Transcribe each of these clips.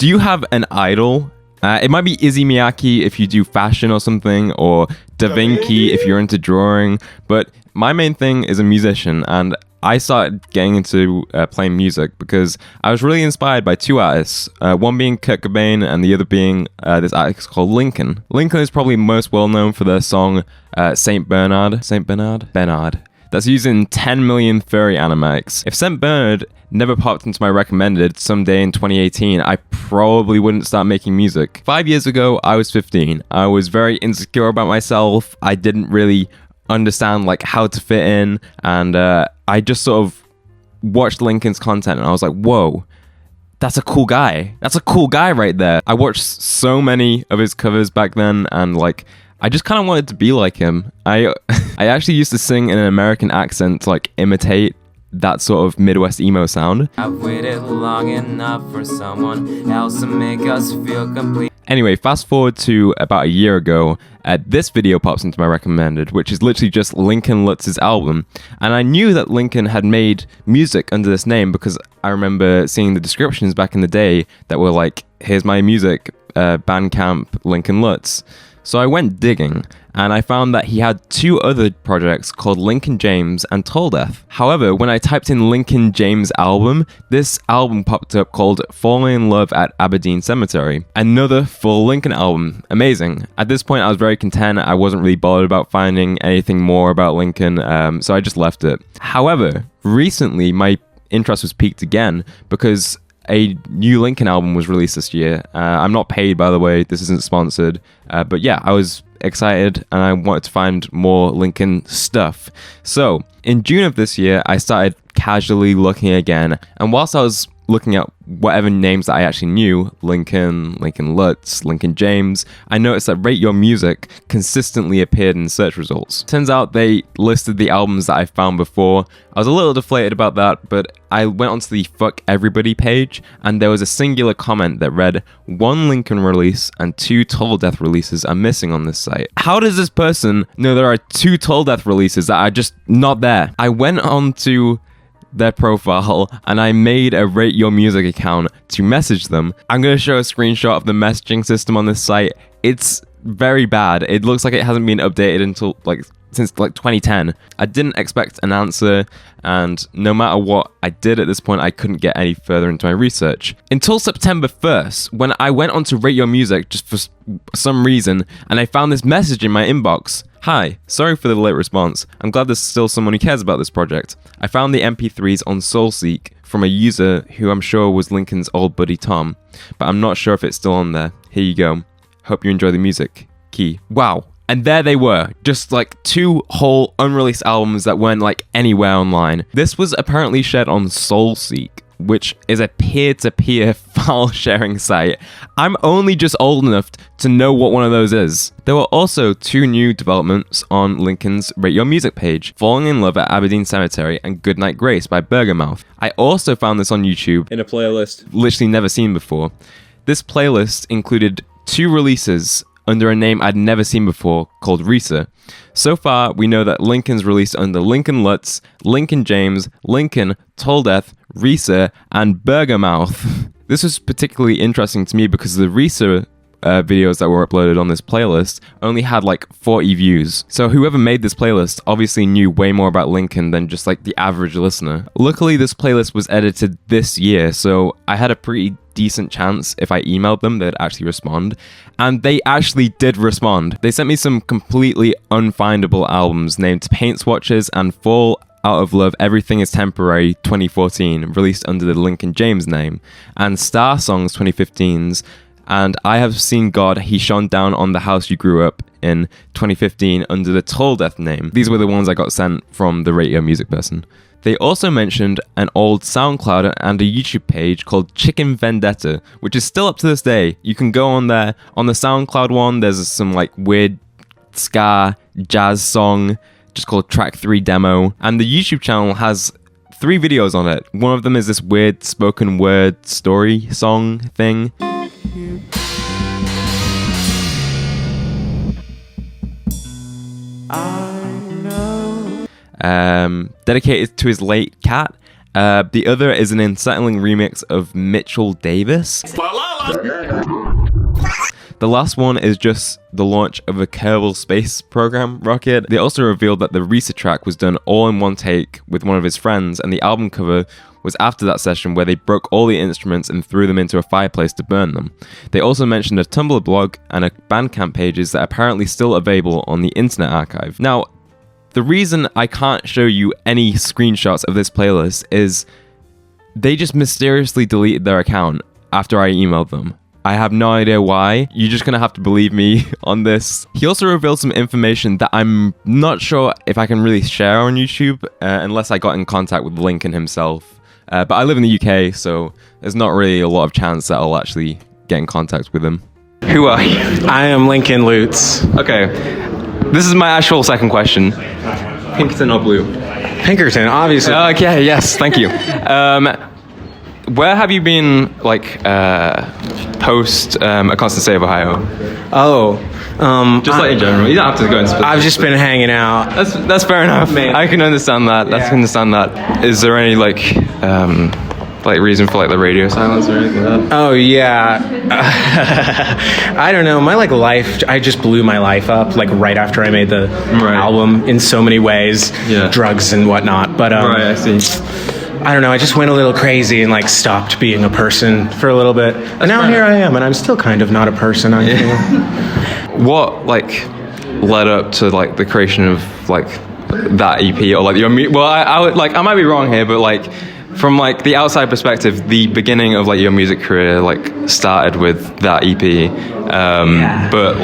Do you have an idol? It might be Izzy Miyake if you do fashion or something, or Da Vinci if you're into drawing. But my main thing is a musician, and I started getting into playing music because I was really inspired by two artists, one being Kurt Cobain and the other being this artist called Lincoln. Lincoln is probably most well known for their song Saint Bernard. Benard. That's used in 10 million furry animatics. If Saint Bernard never popped into my recommended someday in 2018, I probably wouldn't start making music. 5 years ago, I was 15. I was very insecure about myself. I didn't really understand like how to fit in, and I just sort of watched Lincoln's content and I was like, whoa, that's a cool guy. That's a cool guy right there. I watched so many of his covers back then, and like I just kind of wanted to be like him. I actually used to sing in an American accent to like imitate that sort of Midwest emo sound. I've waited long enough for someone else to make us feel complete. Anyway, fast forward to about a year ago, this video pops into my recommended, which is literally just Lincoln Lutz's album. And I knew that Lincoln had made music under this name because I remember seeing the descriptions back in the day that were like, here's my music, Bandcamp, Lincoln Lutz. So I went digging, and I found that he had two other projects called Lincoln James and Tolldeath. However, when I typed in Lincoln James album, this album popped up called Falling in Love at Aberdeen Cemetery. Another full Lincoln album. Amazing. At this point, I was very content. I wasn't really bothered about finding anything more about Lincoln, so I just left it. However, recently, my interest was piqued again because a new Lincoln album was released this year. I'm not paid, by the way. This isn't sponsored. But yeah, I was excited and I wanted to find more Lincoln stuff. So in June of this year, I started casually looking again. And whilst I was looking at whatever names that I actually knew, Lincoln Lutz, Lincoln James, I noticed that Rate Your Music consistently appeared in search results. Turns out they listed the albums that I found before. I was a little deflated about that, but I went onto the Fuck Everybody page, and there was a singular comment that read, 1 Lincoln release and 2 Tolldeath releases are missing on this site. How does this person know there are 2 Tolldeath releases that are just not there? I went on to their profile and I made a Rate Your Music account to message them. I'm going to show a screenshot of the messaging system on this site. It's very bad. It looks like it hasn't been updated until since 2010. I didn't expect an answer, and no matter what I did at this point, I couldn't get any further into my research. Until September 1st, when I went on to Rate Your Music just for some reason, and I found this message in my inbox. Hi, sorry for the late response. I'm glad there's still someone who cares about this project. I found the MP3s on SoulSeek from a user who I'm sure was Lincoln's old buddy Tom, but I'm not sure if it's still on there. Here you go. Hope you enjoy the music. Key. Wow. And there they were, just like 2 whole unreleased albums that weren't like anywhere online. This was apparently shared on SoulSeek, which is a peer-to-peer file sharing site. I'm only just old enough to know what one of those is. There were also 2 new developments on Lincoln's Rate Your Music page, Falling in Love at Aberdeen Cemetery and Goodnight Grace by Bergermouth. I also found this on YouTube in a playlist literally never seen before. This playlist included 2 releases under a name I'd never seen before called Risa. So far, we know that Lincoln's released under Lincoln Lutz, Lincoln James, Lincoln, Tolldeath, Risa, and Bergermouth. This was particularly interesting to me because the Risa videos that were uploaded on this playlist only had like 40 views. So whoever made this playlist obviously knew way more about Lincoln than just like the average listener. Luckily, this playlist was edited this year, so I had a pretty decent chance if I emailed them they'd actually respond, and they actually did respond. They sent me some completely unfindable albums named Paint Swatches and Fall Out of Love Everything Is Temporary 2014, released under the Lincoln James name, and Star Songs 2015's and I Have Seen God, He Shone Down on the House You Grew Up in 2015 under the Tolldeath name. These were the ones I got sent from the Rate Your Music person. They also mentioned an old SoundCloud and a YouTube page called Chicken Vendetta, which is still up to this day. You can go on there. On the SoundCloud one, there's some like weird ska jazz song just called Track 3 Demo. And the YouTube channel has 3 videos on it. One of them is this weird spoken word story song thing. Dedicated to his late cat, The other is an unsettling remix of Mitchell Davis. The last one is just the launch of a Kerbal Space Program rocket. They also revealed that the Risa track was done all in one take with one of his friends, and the album cover was after that session where they broke all the instruments and threw them into a fireplace to burn them. They also mentioned a Tumblr blog and a Bandcamp pages that are apparently still available on the Internet Archive. Now, the reason I can't show you any screenshots of this playlist is they just mysteriously deleted their account after I emailed them. I have no idea why. You're just gonna have to believe me on this. He also revealed some information that I'm not sure if I can really share on YouTube unless I got in contact with Lincoln himself. But I live in the UK, so there's not really a lot of chance that I'll actually get in contact with him. Who are you? I am Lincoln Lutz. Okay, this is my actual second question. Pinkerton or blue? Pinkerton, obviously. Okay, yes, thank you. Where have you been, like, post A Constant State of Ohio? Just like in general. You don't have to go into specifics. I've just been hanging out. That's fair enough. Man. I can understand that. I can understand that. Is there any like reason for like the radio silence or anything like that? Oh yeah. I don't know. My life. I just blew my life up right after I made the album in so many ways. Yeah. Drugs and whatnot. But right. I see. I don't know, I just went a little crazy and stopped being a person for a little bit. And now here I am, and I'm still kind of not a person, I feel. What led up to the creation of that EP or your well, I might be wrong here, but from the outside perspective, the beginning of your music career started with that EP. But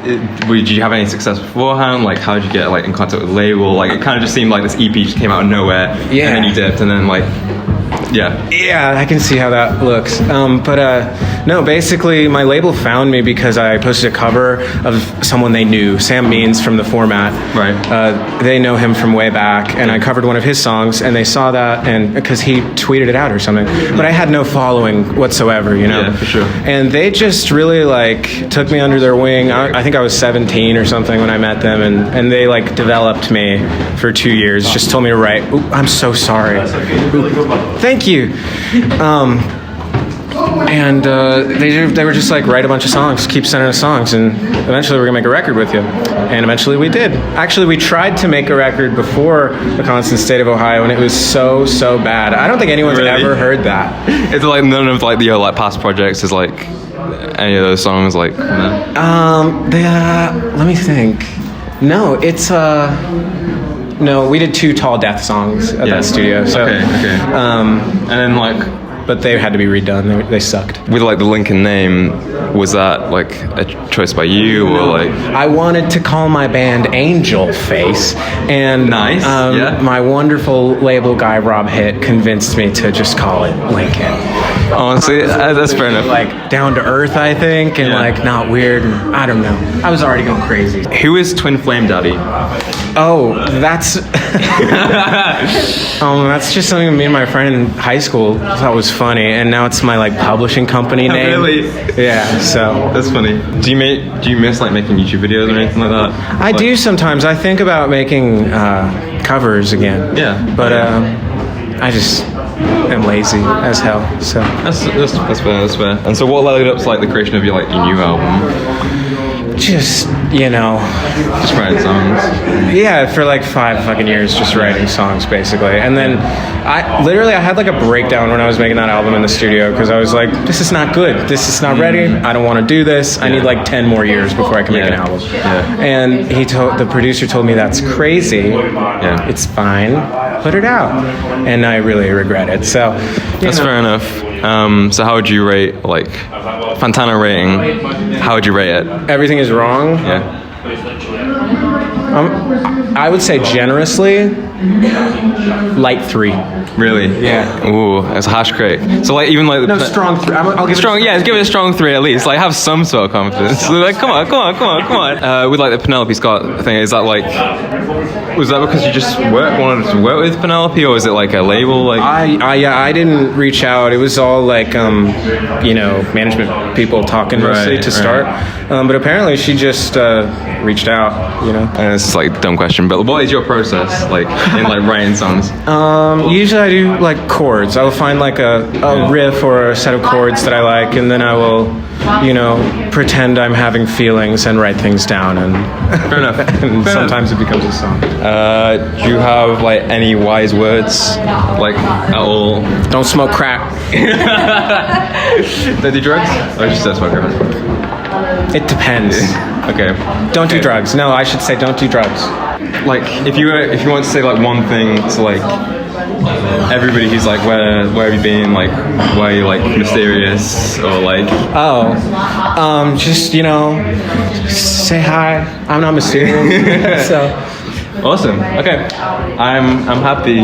did you have any success beforehand? How did you get in contact with the label? It kind of just seemed like this EP just came out of nowhere, and then you dipped, and then yeah, I can see how that looks. No, basically my label found me because I posted a cover of someone they knew, Sam Means from The Format. Right. They know him from way back, and I covered one of his songs, and they saw that, and because he tweeted it out or something. But I had no following whatsoever, Yeah, for sure. And they just really took me under their wing. I think I was 17 or something when I met them, and they developed me for 2 years. Just told me to write. Ooh, I'm so sorry. Ooh, thank you. And they were just write a bunch of songs, keep sending us songs, and eventually we're gonna make a record with you. And eventually we did. Actually, we tried to make a record before A Constant State of Ohio, and it was so bad. I don't think anyone's ever heard that. It's none of your past projects is any of those songs let me think. No, it's no, we did 2 Tall Death songs at that studio. So, okay. And then but they had to be redone. They sucked. with the Lincoln name, was that a choice by you or I wanted to call my band Angel Face, and Nice, yeah. my wonderful label guy Rob Hitt convinced me to just call it Lincoln. honestly that's fair enough. Down to earth, I think, and Yeah. not weird. And I don't know. I was already going crazy. Who is Twin Flame Daddy? Oh, that's that's just something me and my friend in high school thought was funny, and now it's my publishing company name. Really? Yeah. So That's funny. Do you miss making YouTube videos or anything like that? I do sometimes. I think about making covers again. Yeah. But I just am lazy as hell. So That's fair. That's fair. And so, what led up to the creation of your new album? just Just writing songs. yeah, for 5 fucking years, just writing songs basically. And then I had a breakdown when I was making that album in the studio, because I was like, this is not good. This is not ready. I don't want to do this. I need 10 more years before I can make an album. Yeah. And the producer told me that's crazy. Yeah. It's fine. Put it out. And I really regret it. So That's fair enough. So how would you rate Fantana rating? How would you rate it? everything is wrong. Yeah. I would say generously, light 3. Really? Yeah. Ooh, that's a harsh critic. So even No, strong 3. I'll give strong. Yeah, give it a strong 3 at least. Have some sort of confidence. Come on. With the Penelope Scott thing, is that was that because you just wanted to work with Penelope, or is it a label? I didn't reach out. It was all management people talking mostly to start. But apparently she just reached out. And it's just dumb question, but what is your process? in like writing songs? Usually I do like chords. I will find like a riff or a set of chords that I like, and then I will, pretend I'm having feelings and write things down, and Fair enough. and sometimes it becomes a song. Do you have like any wise words, like at all? Don't smoke crack. Don't do drugs? Or just don't smoke everyone? It depends. Okay. Don't do drugs. No, I should say don't do drugs. Like if you want to say like one thing to like everybody who's like where have you been, like why are you like mysterious or like Just say hi. I'm not mysterious. So awesome. Okay. I'm happy